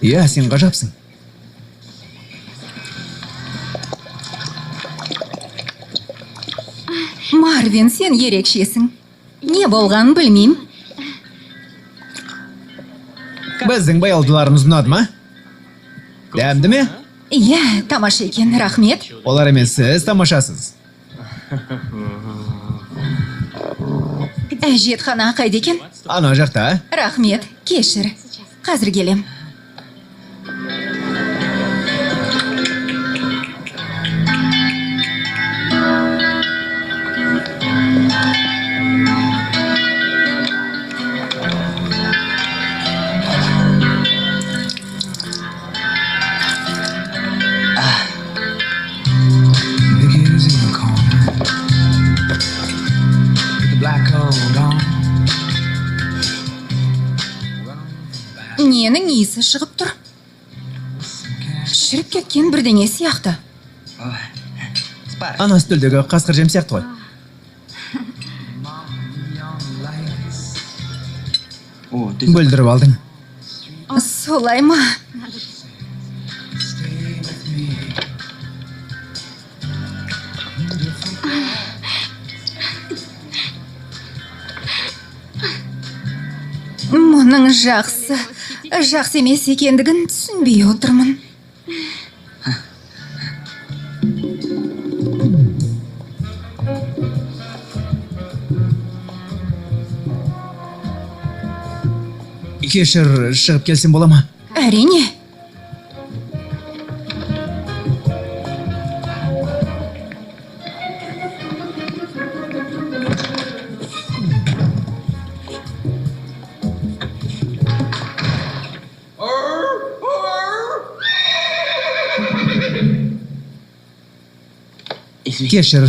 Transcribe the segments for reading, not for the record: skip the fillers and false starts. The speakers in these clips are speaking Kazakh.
Иә, сен ғажапсың. Марвин, сен ерекшесің. Не болғанын білмеймін. Біздің баялдыларымыз ұнады ма? Дәмді ме? Иә, тамаша екен, рахмет. Олар емес, сіз тамашасыз. Әжетхана қайда екен? Ана жақта. Рахмет, кешір. Қазір келем. Ненің иісі шығып тұр? Шіріп кеткен бірдеңе сияқты. Ана үстелдегі қасқыр жем сияқты ғой. Бүлдіріп алдың. Солай ма? Мұның жақсы емес екендігін түсінбей отырмын. Кешір, шығып келсем бола ма? Әрине. Кешір.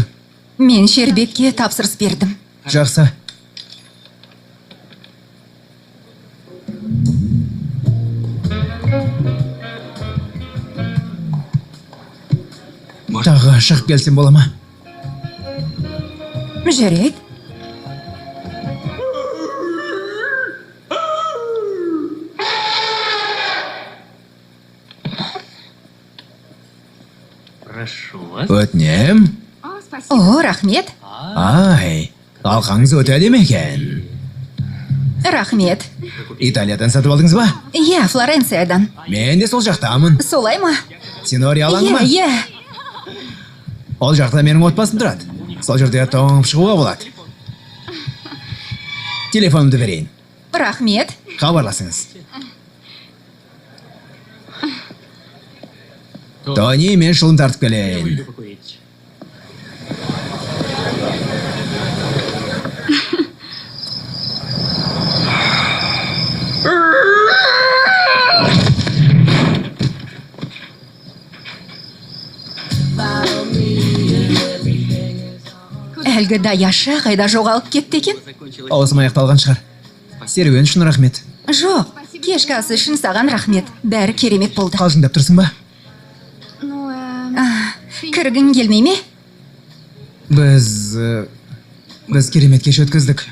Мен Шербетке тапсырыс бердім. Жақсы. Тағы шығып келсем бола ма? Жарайды. Өтінем. О, рахмет. Ай, алқаңыз өте әдемі екен. Рахмет. Италиядан сатып алдыңыз ба? Иә, Флоренциядан. Мен де сол жақтамын. Солай ма? Синори алаң ба? Иә. Ол жақта менің отбасым тұрады. Сол жерде тоңып шығуға болады. Телефонымды берейін. Рахмет. Хабарласыңыз. Тони, мен шылым тартып келейін. Әлгі даяшы қайда жоғалып кетті екен? Ауысым аяқталған шығар. Серуен үшін рахмет. Жоқ, кешкі асы үшін саған рахмет. Бәрі керемет болды. Қалжыңдап тұрсың ба? Кіргің келмей ме? Біз керемет кеш өткіздік.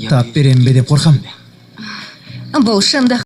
Тап берем бе деп қорқам. Бұл шындық.